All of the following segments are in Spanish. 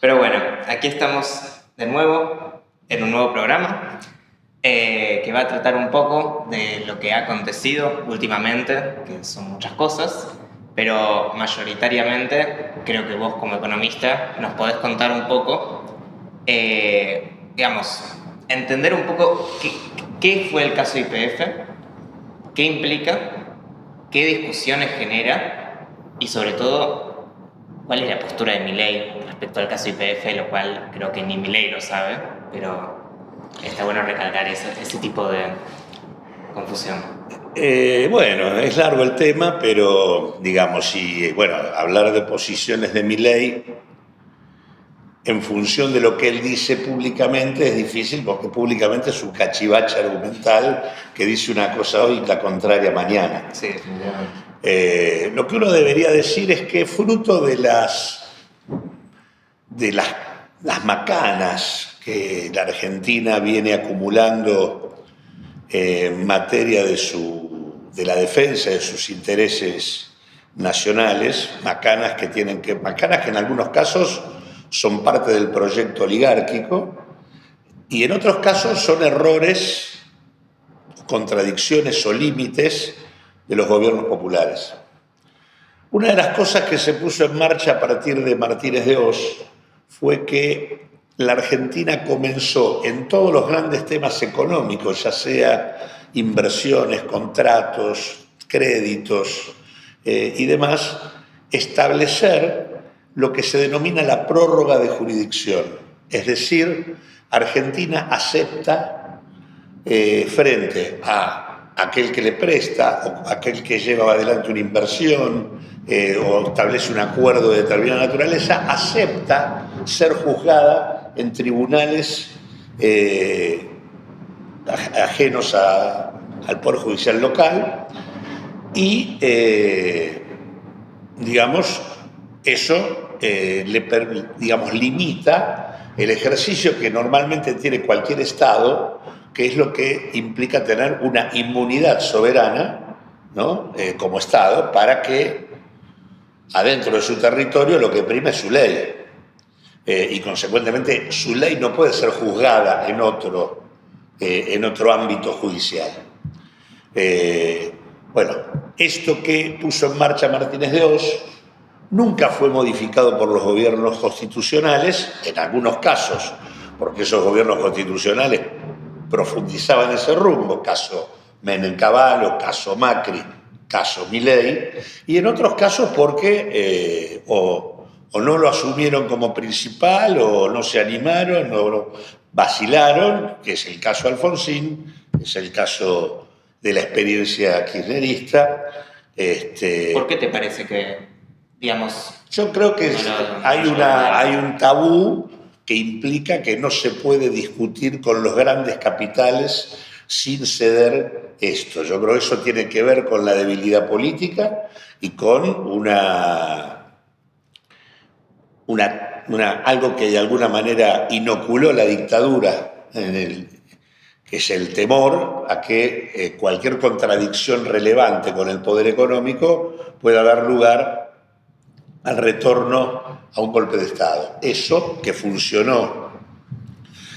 Pero bueno, aquí estamos de nuevo en un nuevo programa que va a tratar un poco de lo que ha acontecido últimamente, que son muchas cosas, pero mayoritariamente creo que vos como economista nos podés contar un poco, digamos, entender un poco qué fue el caso YPF, qué implica, qué discusiones genera y sobre todo cuál es la postura de Milei respecto al caso YPF, lo cual creo que ni Milei lo sabe, pero está bueno recalcar ese tipo de confusión. Bueno, es largo el tema, pero digamos, bueno, hablar de posiciones de Milei en función de lo que él dice públicamente es difícil porque públicamente es un cachivache argumental que dice una cosa hoy y la contraria mañana. Sí, definitivamente. Lo que uno debería decir es que fruto de las macanas que la Argentina viene acumulando en materia de la defensa de sus intereses nacionales, macanas que en algunos casos son parte del proyecto oligárquico y en otros casos son errores, contradicciones o límites de los gobiernos populares. Una de las cosas que se puso en marcha a partir de Martínez de Oz fue que la Argentina comenzó en todos los grandes temas económicos, ya sea inversiones, contratos, créditos y demás, establecer lo que se denomina la prórroga de jurisdicción. Es decir, Argentina acepta frente a aquel que le presta o aquel que lleva adelante una inversión o establece un acuerdo de determinada naturaleza, acepta ser juzgada en tribunales ajenos al Poder Judicial local y, digamos, eso limita el ejercicio que normalmente tiene cualquier Estado, que es lo que implica tener una inmunidad soberana, ¿no? Como Estado, para que adentro de su territorio lo que prima es su ley. Y consecuentemente su ley no puede ser juzgada en otro ámbito judicial. Bueno, esto que puso en marcha Martínez de Oz nunca fue modificado por los gobiernos constitucionales, en algunos casos, porque esos gobiernos constitucionales profundizaban ese rumbo, caso Menem Cavallo, caso Macri, caso Milei, y en otros casos porque o no lo asumieron como principal, o no se animaron, o vacilaron, que es el caso Alfonsín, es el caso de la experiencia kirchnerista. ¿Por qué te parece que, digamos... Yo creo que hay un tabú que implica que no se puede discutir con los grandes capitales sin ceder esto. Yo creo que eso tiene que ver con la debilidad política y con algo que de alguna manera inoculó la dictadura, que es el temor a que cualquier contradicción relevante con el poder económico pueda dar lugar al retorno a un golpe de Estado. Eso que funcionó,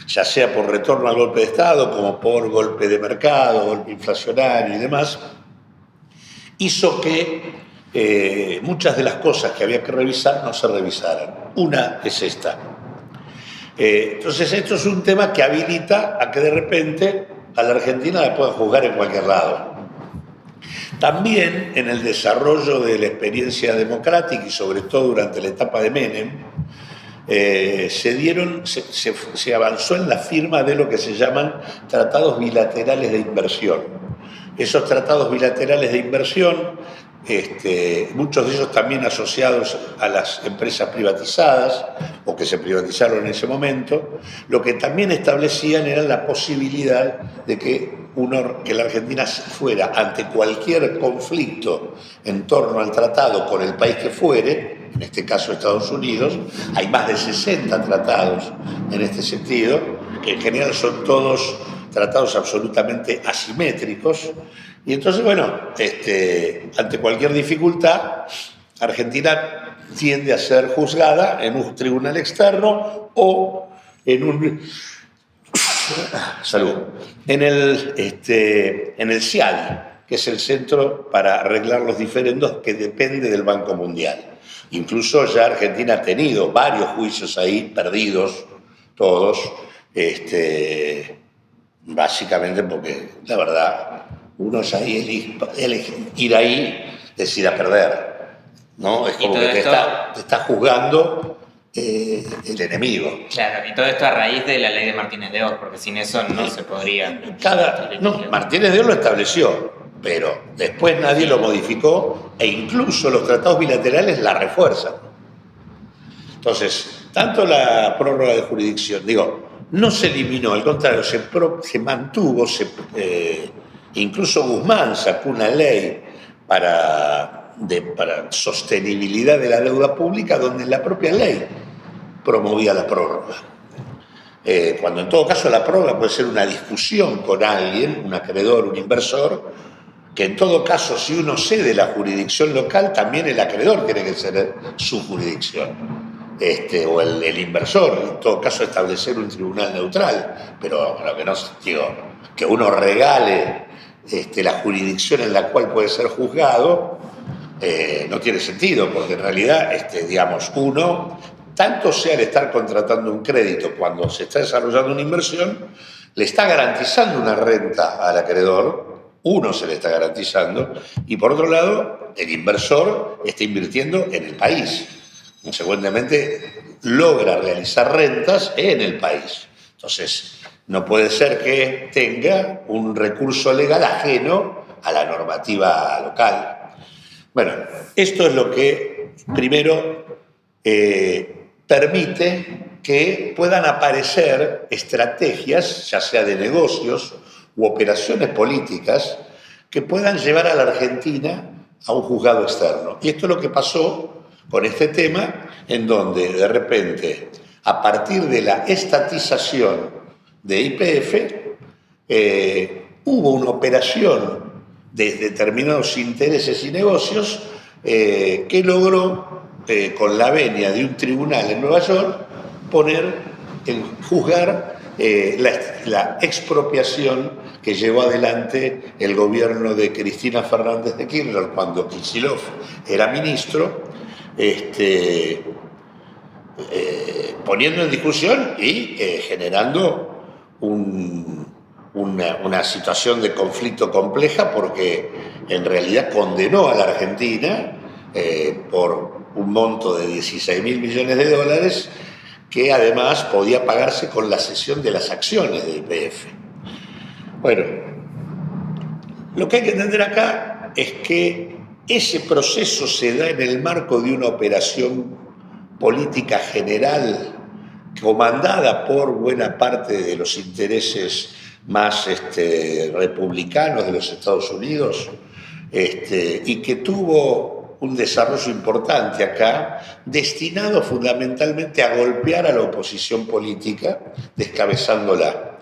ya sea por retorno al golpe de Estado, como por golpe de mercado, golpe inflacionario y demás, hizo que muchas de las cosas que había que revisar no se revisaran. Una es esta. Entonces esto es un tema que habilita a que de repente a la Argentina la puedan juzgar en cualquier lado. También en el desarrollo de la experiencia democrática y sobre todo durante la etapa de Menem, se avanzó en la firma de lo que se llaman tratados bilaterales de inversión. Esos tratados bilaterales de inversión, muchos de ellos también asociados a las empresas privatizadas o que se privatizaron en ese momento, lo que también establecían era la posibilidad de que la Argentina fuera ante cualquier conflicto en torno al tratado con el país que fuere, en este caso Estados Unidos. Hay más de 60 tratados en este sentido, que en general son todos tratados absolutamente asimétricos, y entonces, bueno, ante cualquier dificultad, Argentina tiende a ser juzgada en un tribunal externo o en un salud, en el CIADI, que es el Centro para Arreglar los Diferendos, que depende del Banco Mundial. Incluso ya Argentina ha tenido varios juicios ahí, perdidos todos, básicamente porque, la verdad, uno es ahí, ir ahí es ir a perder, ¿no? Es como que te está juzgando el enemigo. Claro, y todo esto a raíz de la ley de Martínez de Oz, porque sin eso no se podría. Martínez de Oz lo estableció, pero después nadie lo modificó e incluso los tratados bilaterales la refuerzan. Entonces, tanto la prórroga de jurisdicción, no se eliminó, al contrario, se mantuvo, incluso Guzmán sacó una ley para sostenibilidad de la deuda pública, donde la propia ley promovía la prórroga. Cuando en todo caso la prórroga puede ser una discusión con alguien, un acreedor, un inversor, que en todo caso si uno cede la jurisdicción local, también el acreedor tiene que ceder su jurisdicción. O el inversor, en todo caso establecer un tribunal neutral, pero lo que no que uno regale la jurisdicción en la cual puede ser juzgado, no tiene sentido, porque en realidad, uno, tanto sea al estar contratando un crédito cuando se está desarrollando una inversión, le está garantizando una renta al acreedor, uno se le está garantizando, y por otro lado, el inversor está invirtiendo en el país. Consecuentemente, logra realizar rentas en el país. Entonces, no puede ser que tenga un recurso legal ajeno a la normativa local. Bueno, esto es lo que primero permite que puedan aparecer estrategias, ya sea de negocios u operaciones políticas, que puedan llevar a la Argentina a un juzgado externo. Y esto es lo que pasó con este tema, en donde de repente, a partir de la estatización de YPF, hubo una operación de determinados intereses y negocios que logró, con la venia de un tribunal en Nueva York, juzgar la expropiación que llevó adelante el gobierno de Cristina Fernández de Kirchner cuando Kicillof era ministro, poniendo en discusión y generando una situación de conflicto compleja, porque en realidad condenó a la Argentina por un monto de $16.000 millones, que además podía pagarse con la cesión de las acciones de YPF. Bueno, lo que hay que entender acá es que ese proceso se da en el marco de una operación política general comandada por buena parte de los intereses más republicanos de los Estados Unidos, y que tuvo un desarrollo importante acá, destinado fundamentalmente a golpear a la oposición política, descabezándola.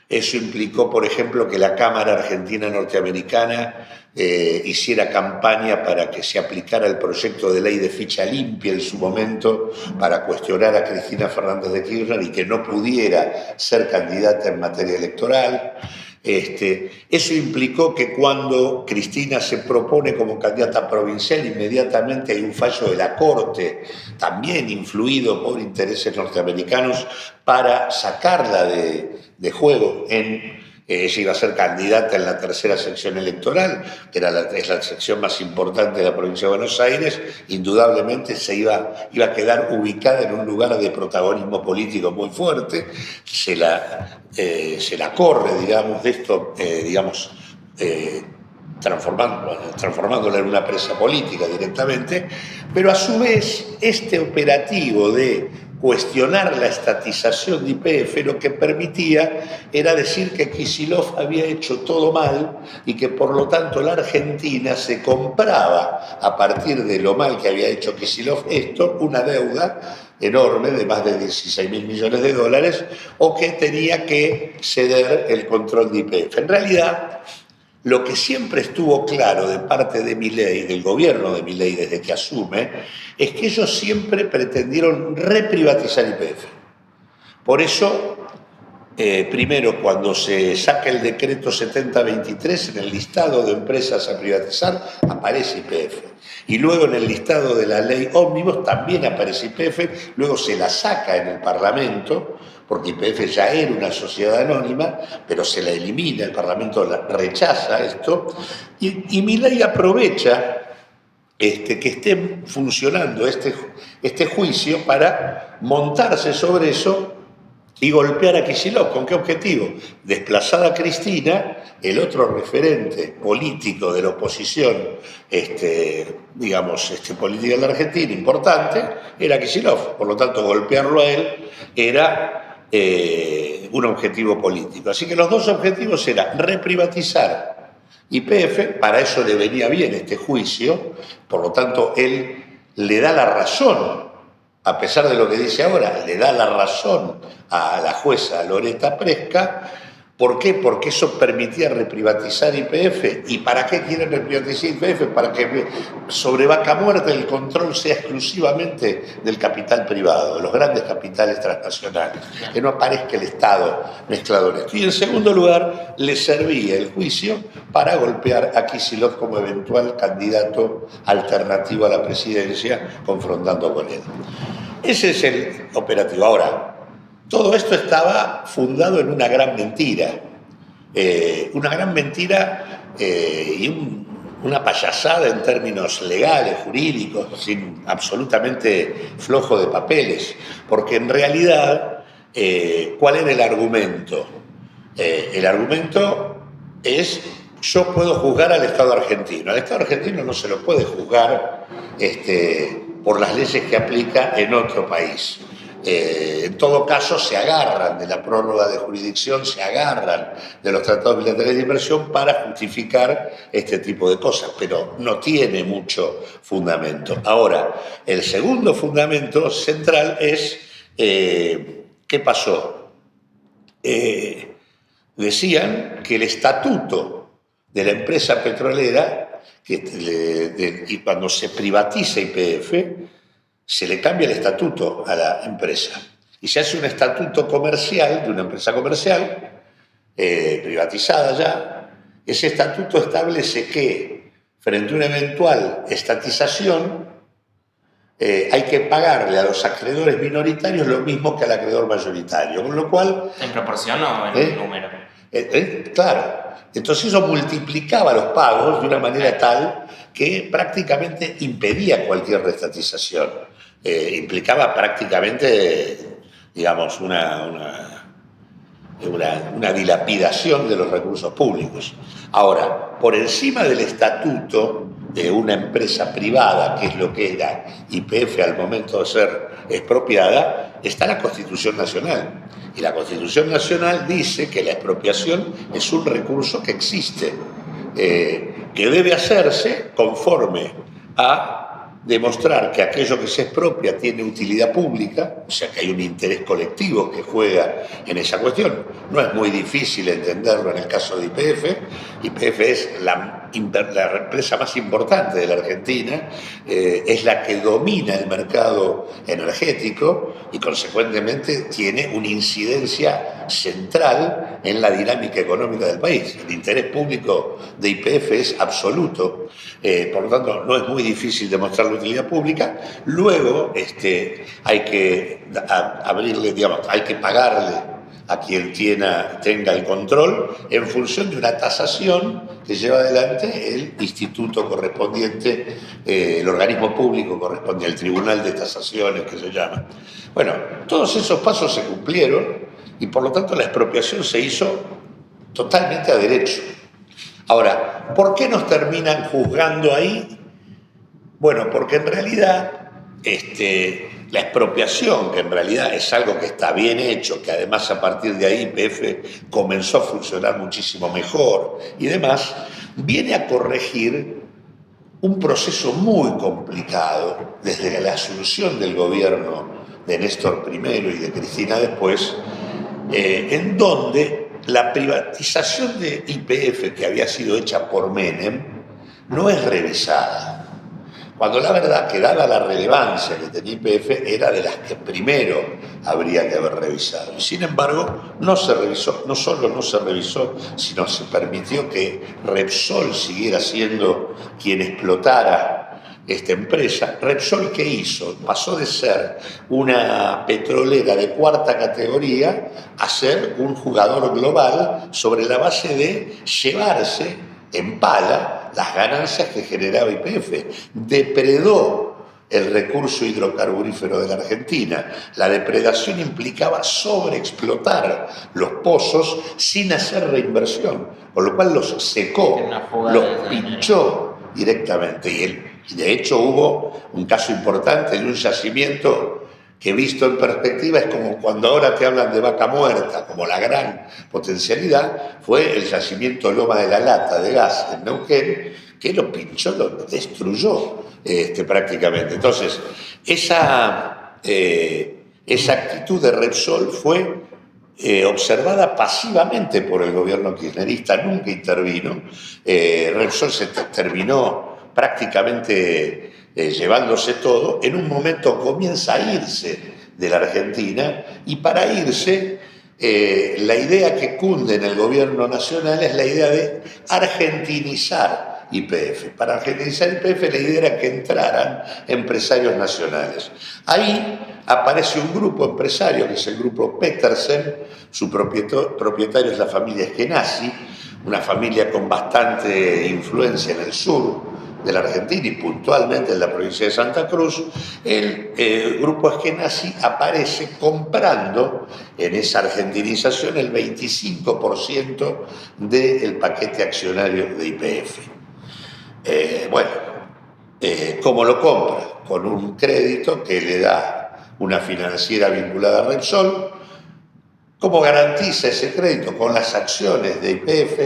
Eso implicó, por ejemplo, que la Cámara Argentina Norteamericana hiciera campaña para que se aplicara el proyecto de ley de ficha limpia en su momento, para cuestionar a Cristina Fernández de Kirchner y que no pudiera ser candidata en materia electoral. Eso implicó que cuando Cristina se propone como candidata provincial, inmediatamente hay un fallo de la Corte, también influido por intereses norteamericanos, para sacarla de juego. Ella iba a ser candidata en la tercera sección electoral, que es la sección más importante de la provincia de Buenos Aires. Indudablemente iba a quedar ubicada en un lugar de protagonismo político muy fuerte. Se la corre, digamos, de esto, transformándola en una presa política directamente, pero a su vez este operativo de cuestionar la estatización de YPF lo que permitía era decir que Kicillof había hecho todo mal y que por lo tanto la Argentina se compraba, a partir de lo mal que había hecho Kicillof, una deuda enorme de más de $16.000 millones, o que tenía que ceder el control de YPF. En realidad, Lo que siempre estuvo claro de parte de Milei, del gobierno de Milei desde que asume, es que ellos siempre pretendieron reprivatizar YPF. Por eso, primero, cuando se saca el decreto 7023, en el listado de empresas a privatizar aparece YPF. Y luego en el listado de la ley ómnibus también aparece YPF, luego se la saca en el Parlamento, porque YPF ya era una sociedad anónima, pero se la elimina, el Parlamento rechaza esto, y Milei aprovecha que esté funcionando este juicio para montarse sobre eso y golpear a Kicillof. ¿Con qué objetivo? Desplazada a Cristina, el otro referente político de la oposición, política en la Argentina, importante, era Kicillof. Por lo tanto, golpearlo a él era un objetivo político. Así que los dos objetivos eran reprivatizar YPF, para eso le venía bien este juicio, por lo tanto, él le da la razón, a pesar de lo que dice ahora, le da la razón a la jueza Loretta Presca. ¿Por qué? Porque eso permitía reprivatizar YPF. ¿Y para qué quieren reprivatizar YPF? Para que sobre vaca muerta el control sea exclusivamente del capital privado, de los grandes capitales transnacionales, que no aparezca el Estado mezclado en esto. Y en segundo lugar, le servía el juicio para golpear a Kicillof como eventual candidato alternativo a la presidencia, confrontando con él. Ese es el operativo. Ahora, todo esto estaba fundado en una gran mentira. Y una payasada en términos legales, jurídicos, absolutamente flojo de papeles. Porque en realidad, ¿cuál era el argumento? El argumento es: yo puedo juzgar al Estado argentino. Al Estado argentino no se lo puede juzgar por las leyes que aplica en otro país. En todo caso, se agarran de la prórroga de jurisdicción, se agarran de los tratados bilaterales de inversión para justificar este tipo de cosas, pero no tiene mucho fundamento. Ahora, el segundo fundamento central es, ¿qué pasó? Decían que el estatuto de la empresa petrolera, y cuando se privatiza YPF, se le cambia el estatuto a la empresa y se hace un estatuto comercial de una empresa comercial privatizada ya. Ese estatuto establece que frente a una eventual estatización hay que pagarle a los acreedores minoritarios lo mismo que al acreedor mayoritario, con lo cual... ¿En proporción o en número? Claro. Entonces eso multiplicaba los pagos de una manera tal que prácticamente impedía cualquier reestatización. Implicaba prácticamente, digamos, una dilapidación de los recursos públicos. Ahora, por encima del estatuto de una empresa privada, que es lo que era YPF al momento de ser expropiada, está la Constitución Nacional. Y la Constitución Nacional dice que la expropiación es un recurso que existe, que debe hacerse conforme a demostrar que aquello que se expropia tiene utilidad pública, o sea que hay un interés colectivo que juega en esa cuestión. No es muy difícil entenderlo en el caso de YPF. YPF es la empresa más importante de la Argentina, es la que domina el mercado energético y consecuentemente tiene una incidencia central en la dinámica económica del país. El interés público de YPF es absoluto, por lo tanto no es muy difícil demostrar la utilidad pública. Luego hay que abrirle, digamos, hay que pagarle a quien tenga el control en función de una tasación que lleva adelante el instituto correspondiente, el organismo público correspondiente, el tribunal de tasaciones que se llama. Bueno, todos esos pasos se cumplieron y por lo tanto la expropiación se hizo totalmente a derecho. Ahora, ¿por qué nos terminan juzgando ahí? Bueno, porque en realidad la expropiación, que en realidad es algo que está bien hecho, que además a partir de ahí YPF comenzó a funcionar muchísimo mejor y demás, viene a corregir un proceso muy complicado desde la asunción del gobierno de Néstor primero y de Cristina después, en donde la privatización de YPF que había sido hecha por Menem no es revisada. Cuando la verdad que dada la relevancia que tenía YPF era de las que primero habría que haber revisado. Y sin embargo no se revisó, no solo no se revisó, sino se permitió que Repsol siguiera siendo quien explotara esta empresa. Repsol, ¿qué hizo? Pasó de ser una petrolera de cuarta categoría a ser un jugador global sobre la base de llevarse en pala las ganancias que generaba YPF. Depredó el recurso hidrocarburífero de la Argentina. La depredación implicaba sobreexplotar los pozos sin hacer reinversión, con lo cual los secó, los pinchó directamente. Y de hecho hubo un caso importante de un yacimiento que visto en perspectiva es como cuando ahora te hablan de Vaca Muerta, como la gran potencialidad, fue el yacimiento Loma de la Lata de gas en Neuquén, que lo pinchó, lo destruyó prácticamente. Entonces, esa actitud de Repsol fue observada pasivamente por el gobierno kirchnerista, nunca intervino. Repsol se terminó prácticamente llevándose todo. En un momento comienza a irse de la Argentina y para irse la idea que cunde en el gobierno nacional es la idea de argentinizar YPF. Para argentinizar YPF la idea era que entraran empresarios nacionales. Ahí aparece un grupo empresario que es el grupo Petersen, su propietario es la familia Eskenazi, una familia con bastante influencia en el sur de la Argentina y puntualmente en la provincia de Santa Cruz. El grupo Eskenazi aparece comprando en esa argentinización el 25% del paquete accionario de YPF. ¿Cómo lo compra? Con un crédito que le da una financiera vinculada a Repsol. ¿Cómo garantiza ese crédito? Con las acciones de YPF.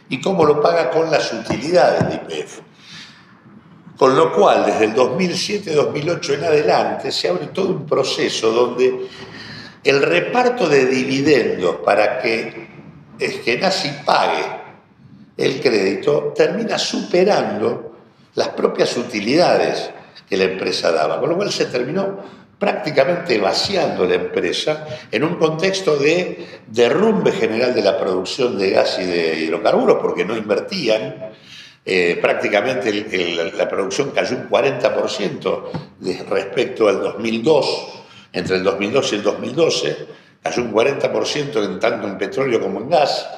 ¿Y cómo lo paga? Con las utilidades de YPF. Con lo cual, desde el 2007-2008 en adelante, se abre todo un proceso donde el reparto de dividendos para que Eskenazi pague el crédito termina superando las propias utilidades que la empresa daba, con lo cual se terminó prácticamente vaciando la empresa en un contexto de derrumbe general de la producción de gas y de hidrocarburos, porque no invertían. Prácticamente la producción cayó un 40% respecto al 2002, entre el 2002 y el 2012, cayó un 40% en tanto en petróleo como en gas.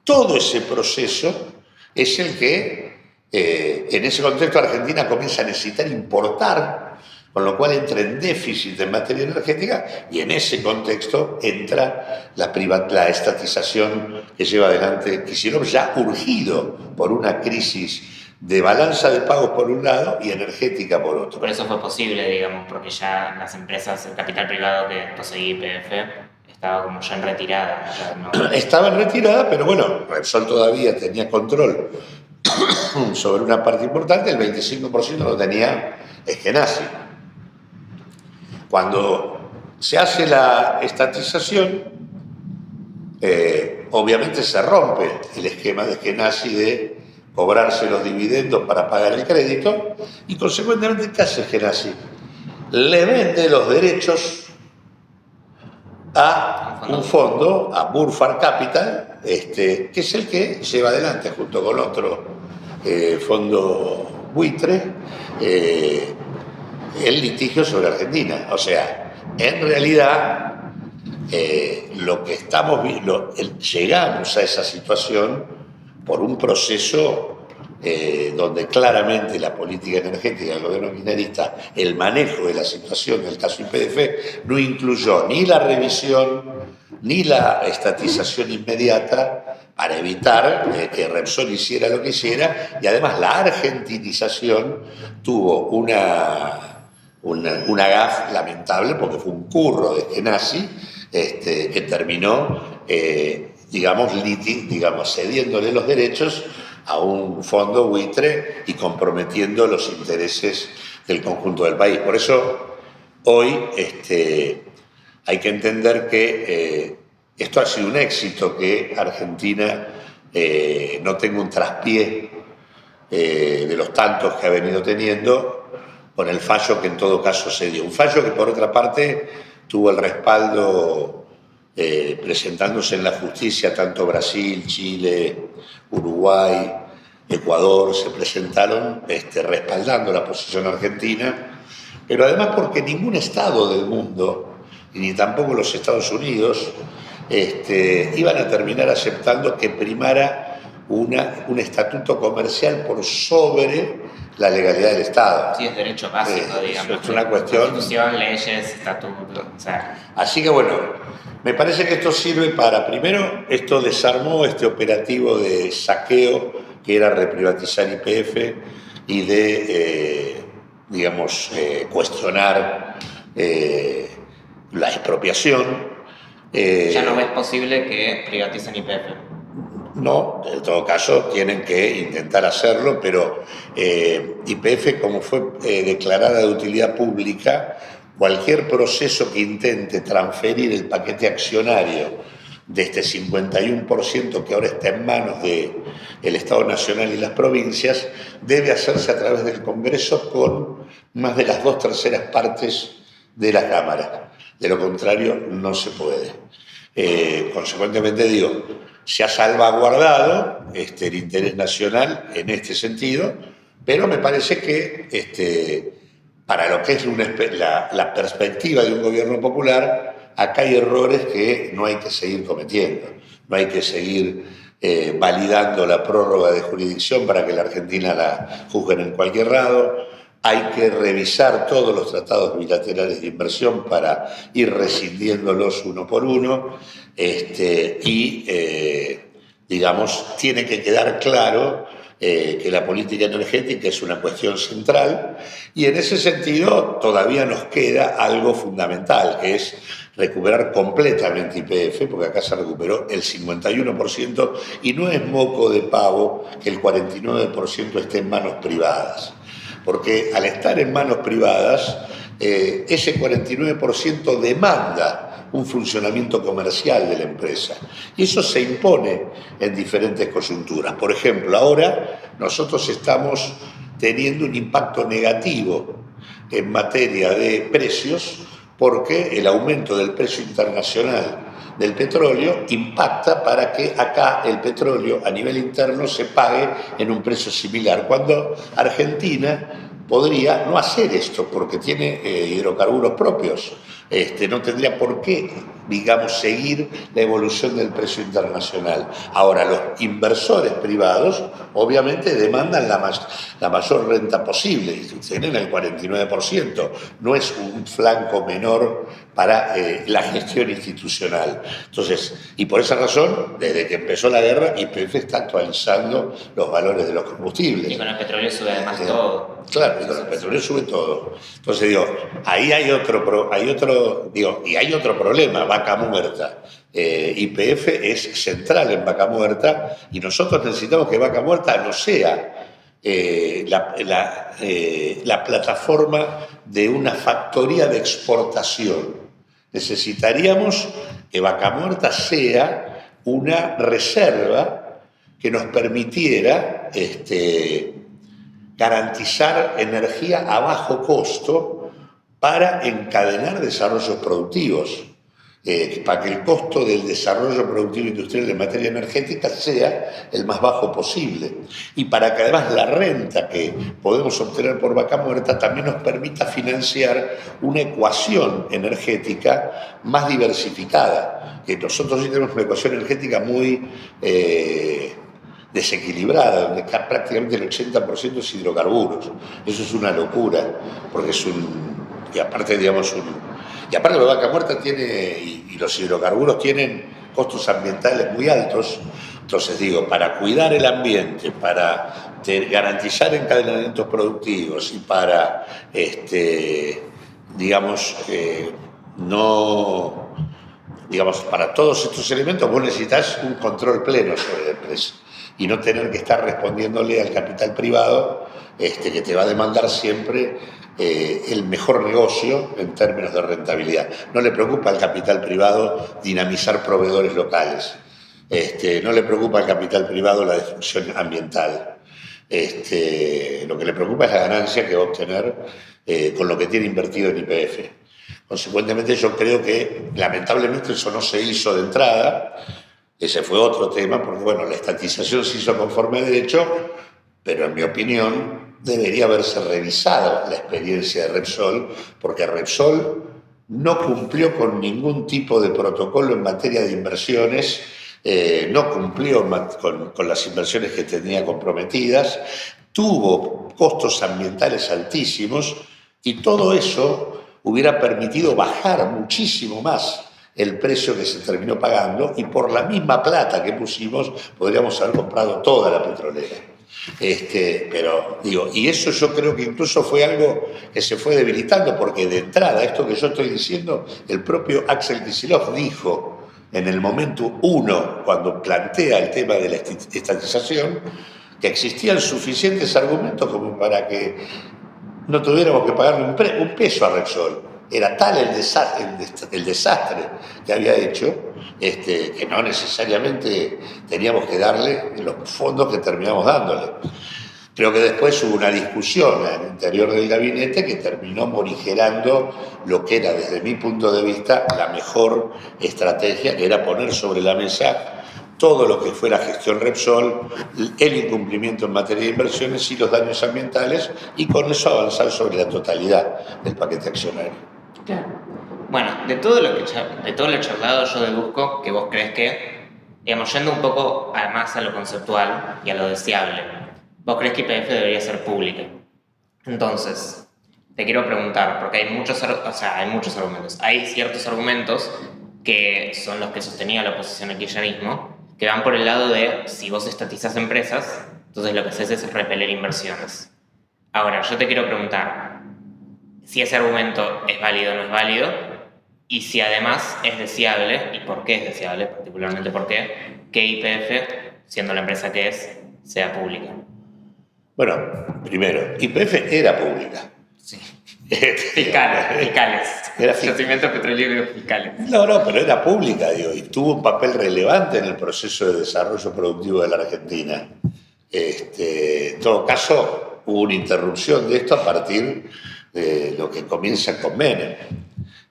Todo ese proceso es el que en ese contexto Argentina comienza a necesitar importar, con lo cual entra en déficit en materia energética y en ese contexto entra la estatización que lleva adelante Kicillof, ya urgido por una crisis de balanza de pagos por un lado y energética por otro. Por eso fue posible, digamos, porque ya las empresas, el capital privado que poseía YPF estaba como ya en retirada. Ya no... Estaba en retirada, pero bueno, Repsol todavía tenía control sobre una parte importante, el 25% lo tenía Eskenazi. Cuando se hace la estatización, obviamente se rompe el esquema de Eskenazi de cobrarse los dividendos para pagar el crédito y consecuentemente, ¿qué hace Eskenazi? Le vende los derechos a un fondo, a Burford Capital, que es el que lleva adelante junto con otro fondo buitre el litigio sobre Argentina. O sea, en realidad lo que estamos viendo, llegamos a esa situación por un proceso donde claramente la política energética del gobierno kirchnerista, el manejo de la situación del caso YPF, no incluyó ni la revisión ni la estatización inmediata para evitar que Repsol hiciera lo que hiciera, y además la argentinización tuvo una gaffe lamentable porque fue un curro de Eskenazi que terminó cediéndole los derechos a un fondo buitre y comprometiendo los intereses del conjunto del país. Por eso hoy hay que entender que esto ha sido un éxito, que Argentina no tenga un traspié de los tantos que ha venido teniendo, con el fallo que en todo caso se dio. Un fallo que por otra parte tuvo el respaldo presentándose en la justicia, tanto Brasil, Chile, Uruguay, Ecuador, se presentaron respaldando la posición argentina, pero además porque ningún Estado del mundo, ni tampoco los Estados Unidos, iban a terminar aceptando que primara un estatuto comercial por sobre la legalidad del Estado. Sí, es derecho básico, digamos. Es una cuestión... Constitución, leyes, estatuto, o sea... Así que bueno, me parece que esto sirve para, primero, esto desarmó este operativo de saqueo que era reprivatizar YPF y de, cuestionar la expropiación. Ya no es posible que privaticen YPF. No, en todo caso tienen que intentar hacerlo, pero YPF, como fue declarada de utilidad pública, cualquier proceso que intente transferir el paquete accionario de este 51% que ahora está en manos del Estado Nacional y las provincias, debe hacerse a través del Congreso con más de las 2/3 partes de la Cámara. De lo contrario, no se puede. Consecuentemente digo, se ha salvaguardado el interés nacional en este sentido, pero me parece que para lo que es la perspectiva de un gobierno popular, acá hay errores que no hay que seguir cometiendo. No hay que seguir validando la prórroga de jurisdicción para que la Argentina la juzguen en cualquier lado. Hay que revisar todos los tratados bilaterales de inversión para ir rescindiéndolos uno por uno. Tiene que quedar claro que la política energética es una cuestión central, y en ese sentido todavía nos queda algo fundamental, que es recuperar completamente YPF, porque acá se recuperó el 51% y no es moco de pavo que el 49% esté en manos privadas. Porque al estar en manos privadas, ese 49% demanda un funcionamiento comercial de la empresa. Y eso se impone en diferentes coyunturas. Por ejemplo, ahora nosotros estamos teniendo un impacto negativo en materia de precios, porque el aumento del precio internacional del petróleo impacta para que acá el petróleo a nivel interno se pague en un precio similar, cuando Argentina podría no hacer esto porque tiene hidrocarburos propios. No tendría por qué, seguir la evolución del precio internacional. Ahora, los inversores privados obviamente demandan la mayor renta posible, y tienen el 49%, no es un flanco menor para la gestión institucional. Entonces, y por esa razón, desde que empezó la guerra, YPF está actualizando los valores de los combustibles. Y con el petróleo sube además todo. Claro, y con el petróleo sube todo. Entonces ahí hay otro problema, vaca muerta. YPF es central en vaca muerta, y nosotros necesitamos que vaca muerta no sea la plataforma de una factoría de exportación. Necesitaríamos que vaca muerta sea una reserva que nos permitiera garantizar energía a bajo costo para encadenar desarrollos productivos, para que el costo del desarrollo productivo industrial en materia energética sea el más bajo posible, y para que además la renta que podemos obtener por vaca muerta también nos permita financiar una ecuación energética más diversificada, que nosotros sí tenemos una ecuación energética muy desequilibrada, donde prácticamente el 80% es hidrocarburos. Eso es una locura, porque y aparte la vaca muerta tiene, y los hidrocarburos tienen costos ambientales muy altos. Entonces para cuidar el ambiente, para garantizar encadenamientos productivos y para, para todos estos elementos, vos necesitas un control pleno sobre la empresa. y no tener que estar respondiéndole al capital privado que te va a demandar siempre el mejor negocio en términos de rentabilidad. No le preocupa al capital privado dinamizar proveedores locales. No le preocupa al capital privado la destrucción ambiental. Lo que le preocupa es la ganancia que va a obtener con lo que tiene invertido en YPF. Consecuentemente, yo creo que lamentablemente eso no se hizo de entrada. Ese fue otro tema, porque bueno, la estatización se hizo conforme a derecho, pero en mi opinión debería haberse revisado la experiencia de Repsol, porque Repsol no cumplió con ningún tipo de protocolo en materia de inversiones, no cumplió con las inversiones que tenía comprometidas, tuvo costos ambientales altísimos y todo eso hubiera permitido bajar muchísimo más el precio que se terminó pagando y por la misma plata que pusimos podríamos haber comprado toda la petrolera. Pero digo, y eso yo creo que incluso fue algo que se fue debilitando porque de entrada, esto que yo estoy diciendo, el propio Axel Kicillof dijo en el momento uno, cuando plantea el tema de la estatización, que existían suficientes argumentos como para que no tuviéramos que pagarle un peso a Repsol. Era tal el desastre que había hecho que no necesariamente teníamos que darle los fondos que terminamos dándole. Creo que después hubo una discusión al interior del gabinete que terminó morigerando lo que era, desde mi punto de vista, la mejor estrategia, que era poner sobre la mesa todo lo que fue la gestión Repsol, el incumplimiento en materia de inversiones y los daños ambientales, y con eso avanzar sobre la totalidad del paquete accionario. Claro. Bueno, de todo lo charlado yo deduzco que vos crees que, digamos, yendo un poco además a lo conceptual y a lo deseable, vos crees que YPF debería ser pública. Entonces, te quiero preguntar, porque hay muchos argumentos. Hay ciertos argumentos que son los que sostenía la oposición al kirchnerismo, que van por el lado de, si vos estatizás empresas, entonces lo que haces es repeler inversiones. Ahora, yo te quiero preguntar si ese argumento es válido o no es válido, y si además es deseable, y por qué es deseable, particularmente por qué, que YPF, siendo la empresa que es, sea pública. Bueno, primero, YPF era pública. Sí. Fiscales. Yacimientos petroleros fiscales. No, pero era pública, digo, y tuvo un papel relevante en el proceso de desarrollo productivo de la Argentina. En todo caso, hubo una interrupción de esto a partir de lo que comienza con Menem.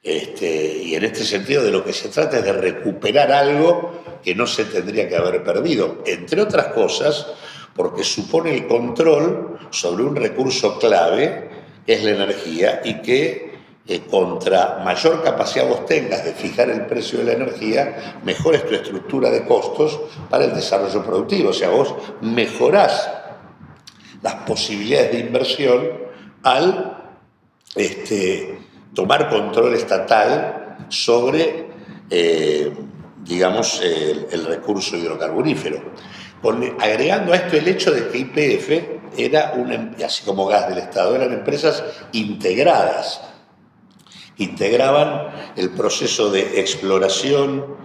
Y en este sentido de lo que se trata es de recuperar algo que no se tendría que haber perdido, entre otras cosas porque supone el control sobre un recurso clave que es la energía y que contra mayor capacidad vos tengas de fijar el precio de la energía, mejores tu estructura de costos para el desarrollo productivo. O sea, vos mejorás las posibilidades de inversión al tomar control estatal sobre, digamos, el recurso hidrocarburífero. Agregando a esto el hecho de que YPF era así como Gas del Estado, eran empresas integradas. Integraban el proceso de exploración,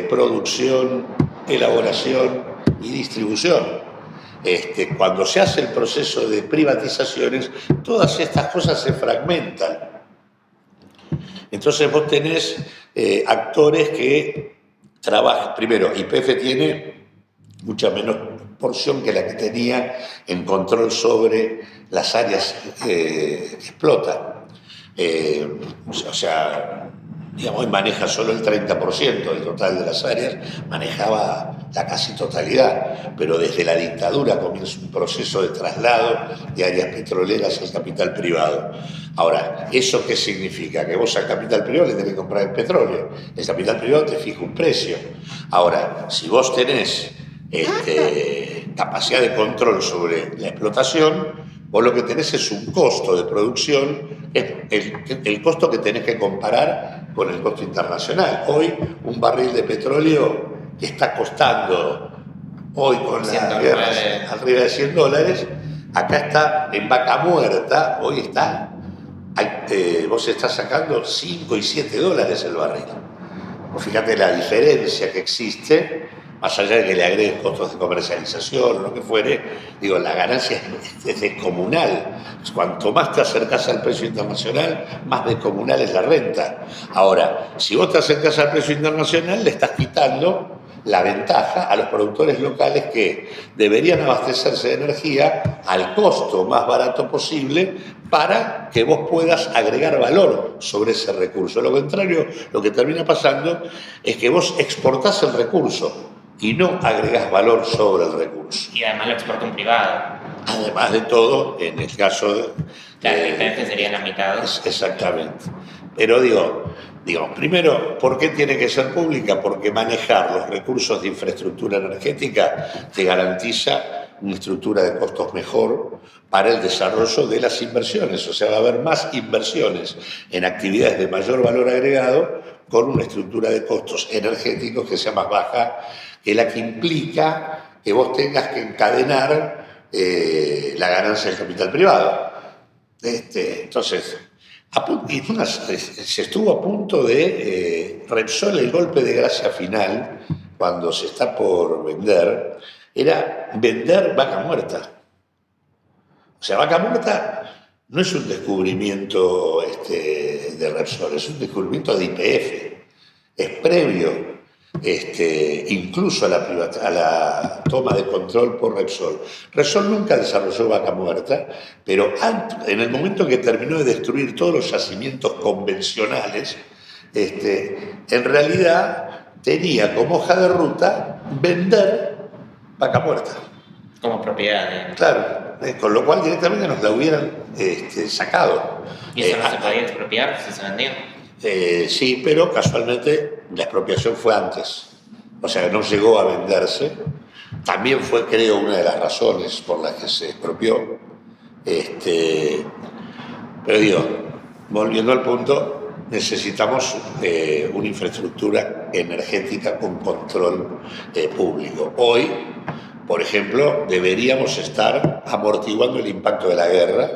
producción, elaboración y distribución. Cuando se hace el proceso de privatizaciones, todas estas cosas se fragmentan. Entonces vos tenés actores que trabajan. Primero, YPF tiene mucha menos porción que la que tenía en control sobre las áreas que explota. O sea, digamos, hoy maneja solo el 30% del total de las áreas, manejaba la casi totalidad, pero desde la dictadura comienza un proceso de traslado de áreas petroleras al capital privado. Ahora, ¿eso qué significa? Que vos al capital privado le tenés que comprar el petróleo, el capital privado te fija un precio. Ahora, si vos tenés capacidad de control sobre la explotación, vos lo que tenés es un costo de producción, es el costo que tenés que comparar con el costo internacional. Hoy un barril de petróleo que está costando, hoy con la guerra, arriba de $100, acá está en Vaca Muerta, hoy está, vos estás sacando $5 y $7 el barril. Fíjate la diferencia que existe más allá de que le agregues costos de comercialización o lo que fuere, digo, la ganancia es descomunal. Cuanto más te acercas al precio internacional, más descomunal es la renta. Ahora, si vos te acercas al precio internacional, le estás quitando la ventaja a los productores locales que deberían abastecerse de energía al costo más barato posible para que vos puedas agregar valor sobre ese recurso. Lo contrario, lo que termina pasando es que vos exportás el recurso y no agregás valor sobre el recurso. Y además lo exporta un privado. Además de todo, en el caso de... La IPF sería la mitad. Exactamente. Pero digo, primero, ¿por qué tiene que ser pública? Porque manejar los recursos de infraestructura energética te garantiza una estructura de costos mejor para el desarrollo de las inversiones. O sea, va a haber más inversiones en actividades de mayor valor agregado con una estructura de costos energéticos que sea más baja que la que implica que vos tengas que encadenar la ganancia del capital privado. Entonces, se estuvo a punto de Repsol, el golpe de gracia final, cuando se está por vender, era vender Vaca Muerta. O sea, Vaca Muerta no es un descubrimiento de Repsol, es un descubrimiento de YPF. Es previo incluso a la toma de control por Repsol. Repsol nunca desarrolló Vaca Muerta, pero en el momento que terminó de destruir todos los yacimientos convencionales, en realidad tenía como hoja de ruta vender Vaca Muerta. Como propiedad. Claro, con lo cual directamente nos la hubieran sacado. ¿Y eso no se podía expropiar si se vendía? Sí, pero casualmente la expropiación fue antes. O sea, no llegó a venderse. También fue, creo, una de las razones por las que se expropió. Pero digo, volviendo al punto, necesitamos una infraestructura energética con control público. Hoy, por ejemplo, deberíamos estar amortiguando el impacto de la guerra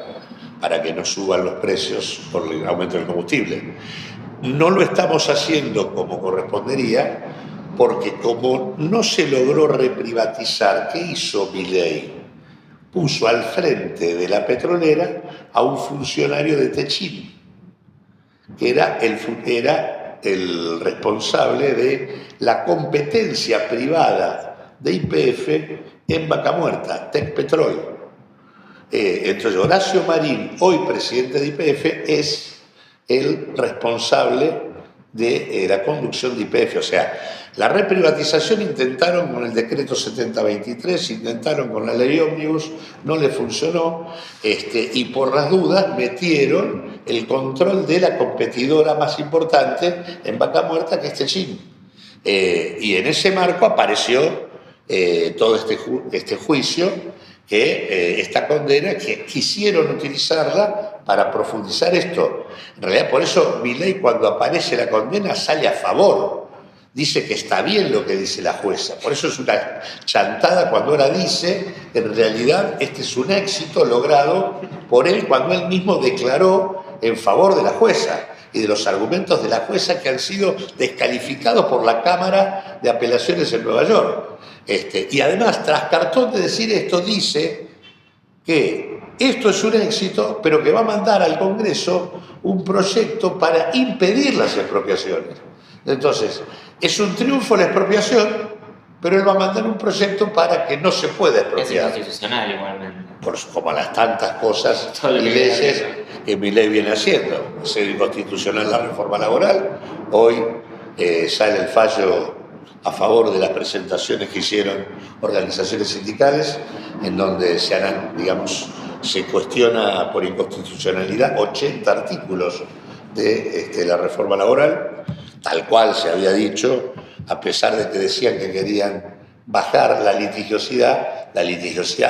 para que no suban los precios por el aumento del combustible. No lo estamos haciendo como correspondería porque como no se logró reprivatizar, ¿qué hizo Milei? Puso al frente de la petrolera a un funcionario de Techin, que era el responsable de la competencia privada de YPF en Vaca Muerta, Tecpetrol. Entonces Horacio Marín, hoy presidente de YPF, es el responsable de la conducción de YPF. O sea, la reprivatización intentaron con el decreto 7023, intentaron con la ley ómnibus, no le funcionó, y por las dudas metieron el control de la competidora más importante en Vaca Muerta, que es Techin. Y en ese marco apareció todo este juicio, esta condena, que quisieron utilizarla para profundizar esto. En realidad, por eso Milei, cuando aparece la condena, sale a favor. Dice que está bien lo que dice la jueza. Por eso es una chantada cuando ahora dice que en realidad este es un éxito logrado por él cuando él mismo declaró en favor de la jueza y de los argumentos de la jueza que han sido descalificados por la Cámara de Apelaciones en Nueva York. Y además, tras cartón de decir esto, dice que esto es un éxito, pero que va a mandar al Congreso un proyecto para impedir las expropiaciones. Entonces, es un triunfo la expropiación, pero él va a mandar un proyecto para que no se pueda expropiar. Es inconstitucional igualmente. Como las tantas cosas y leyes que Milei viene haciendo. Es inconstitucional la reforma laboral. Hoy sale el fallo a favor de las presentaciones que hicieron organizaciones sindicales, en donde se cuestiona por inconstitucionalidad 80 artículos de la reforma laboral, tal cual se había dicho, a pesar de que decían que querían bajar la litigiosidad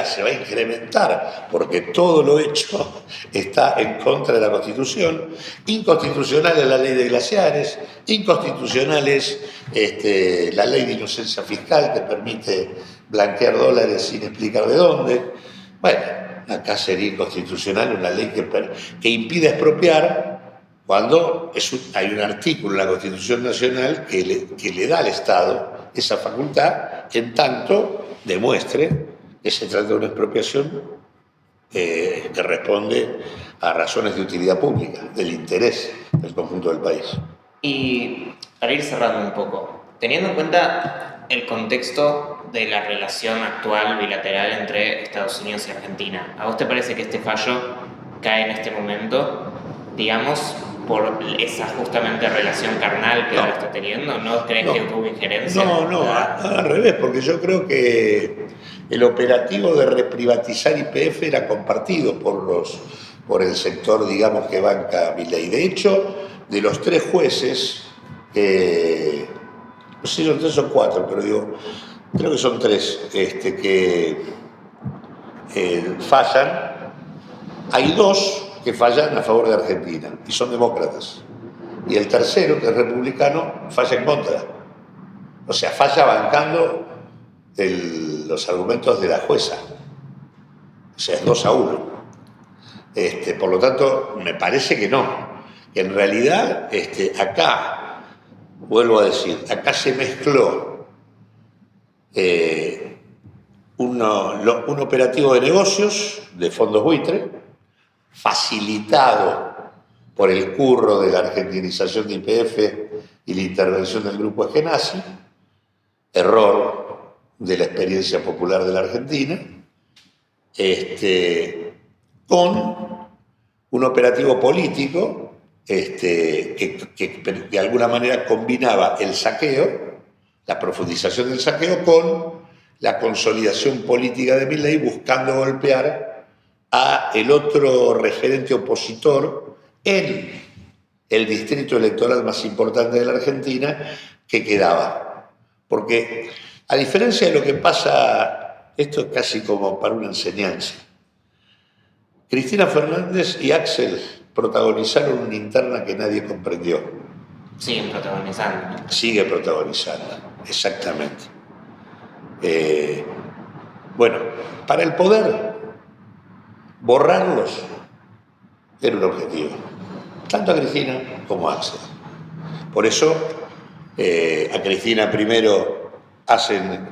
se va a incrementar, porque todo lo hecho está en contra de la Constitución. Inconstitucional es la ley de glaciares, inconstitucional es la ley de inocencia fiscal que permite blanquear dólares sin explicar de dónde. Bueno, acá sería inconstitucional una ley que impide expropiar cuando hay un artículo en la Constitución Nacional que le da al Estado esa facultad en tanto demuestre que se trata de una expropiación que responde a razones de utilidad pública, del interés del conjunto del país. Y para ir cerrando un poco, teniendo en cuenta el contexto de la relación actual bilateral entre Estados Unidos y Argentina, ¿a vos te parece que este fallo cae en este momento, digamos, por esa justamente relación carnal que ahora está teniendo? ¿No crees que tuvo injerencia? No, al revés, porque yo creo que el operativo de reprivatizar YPF era compartido por el sector, digamos, que banca Milei. De hecho, de los 3 jueces, no sé si son 3 o 4, pero digo, creo que son 3 que fallan, hay 2 que fallan a favor de Argentina y son demócratas. Y el tercero, que es republicano, falla en contra. O sea, falla bancando los argumentos de la jueza. O sea, es 2-1. Por lo tanto, me parece que no. Que en realidad, acá, vuelvo a decir, acá se mezcló un operativo de negocios de fondos buitre, facilitado por el curro de la argentinización de YPF y la intervención del grupo Eskenazi, error de la experiencia popular de la Argentina, con un operativo político que de alguna manera combinaba el saqueo, la profundización del saqueo, con la consolidación política de Milei, buscando golpear a el otro referente opositor en el distrito electoral más importante de la Argentina que quedaba. Porque, a diferencia de lo que pasa, esto es casi como para una enseñanza. Cristina Fernández y Axel protagonizaron una interna que nadie comprendió. Siguen protagonizando. Sigue protagonizando, exactamente. Bueno, para el poder, borrarlos era un objetivo, tanto a Cristina como a Axel. Por eso, a Cristina primero hacen,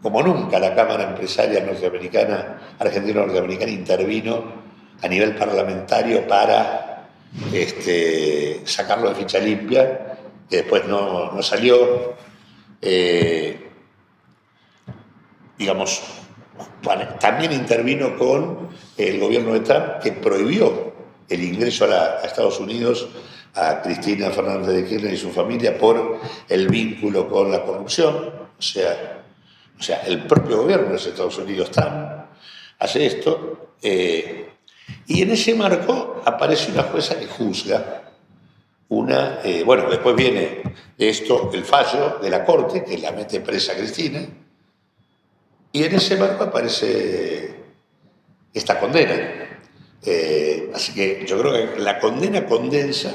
como nunca, la Cámara Empresaria Norteamericana, Argentina-Norteamericana, intervino a nivel parlamentario para sacarlo de ficha limpia, que después no salió. Digamos, también intervino con el gobierno de Trump, que prohibió el ingreso a Estados Unidos a Cristina Fernández de Kirchner y su familia por el vínculo con la corrupción. O sea, el propio gobierno de los Estados Unidos, Trump, hace esto. Y en ese marco aparece una jueza que juzga después viene de esto el fallo de la Corte, que la mete presa a Cristina. Y en ese marco aparece esta condena. Así que yo creo que la condena condensa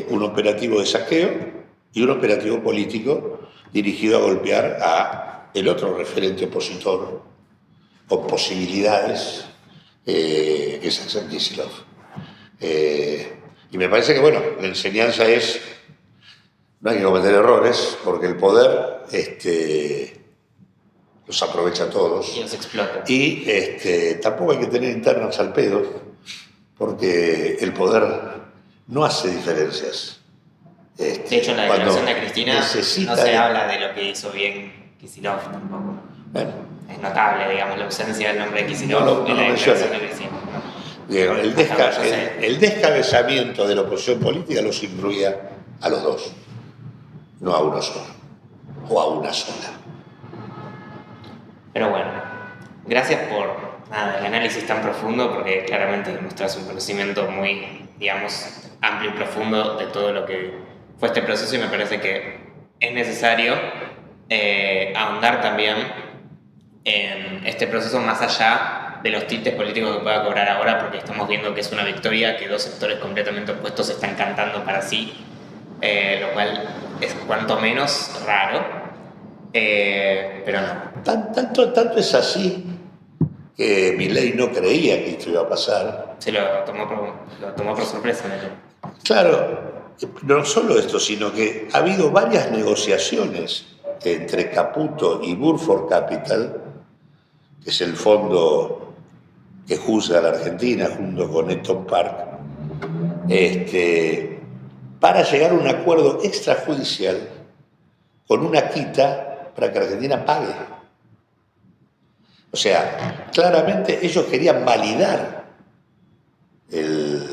un operativo de saqueo y un operativo político dirigido a golpear a el otro referente opositor con posibilidades, que es Axel Kicillof. Y me parece que, bueno, la enseñanza es: no hay que cometer errores, porque el poder los aprovecha a todos. Y los explota. Y tampoco hay que tener internas al pedo, porque el poder no hace diferencias. De hecho, en la declaración de Cristina no se habla de lo que hizo bien Kicillof tampoco. Bueno, es notable, digamos, la ausencia del nombre de Kicillof en la declaración de Cristina. El descabezamiento de la oposición política los incluía a los dos, no a uno solo, o a una sola. Pero bueno, gracias por el análisis tan profundo, porque claramente demostrás un conocimiento muy, digamos, amplio y profundo de todo lo que fue este proceso, y me parece que es necesario ahondar también en este proceso más allá de los tintes políticos que pueda cobrar ahora, porque estamos viendo que es una victoria que 2 sectores completamente opuestos están cantando para sí, lo cual es cuanto menos raro. Pero no. Tanto es así que Milei no creía que esto iba a pasar. Se lo tomó por sorpresa. Claro, no solo esto, sino que ha habido varias negociaciones entre Caputo y Burford Capital, que es el fondo que juzga a la Argentina junto con Eton Park, para llegar a un acuerdo extrajudicial con una quita para que Argentina pague. O sea, claramente ellos querían validar el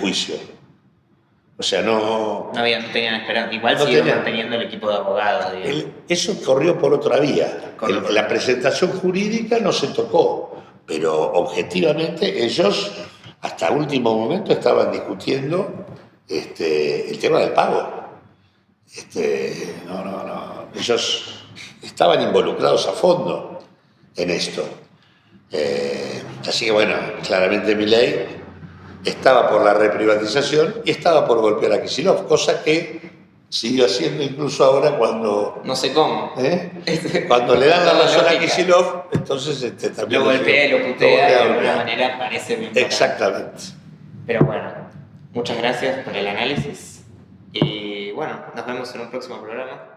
juicio. O sea, no tenían esperanza. Igual no siguieron tenían. manteniendo el equipo de abogados. Eso corrió por otra vía. La presentación jurídica no se tocó, pero objetivamente ellos hasta último momento estaban discutiendo el tema del pago. Ellos estaban involucrados a fondo en esto. Así que bueno, claramente Milei estaba por la reprivatización y estaba por golpear a Kicillof, cosa que siguió haciendo incluso ahora cuando... No sé cómo. Cuando le dan la razón a lógica. Kicillof, entonces también... Lo golpea y lo putea de alguna manera, parece bien. Exactamente. Pero bueno, muchas gracias por el análisis y bueno, nos vemos en un próximo programa.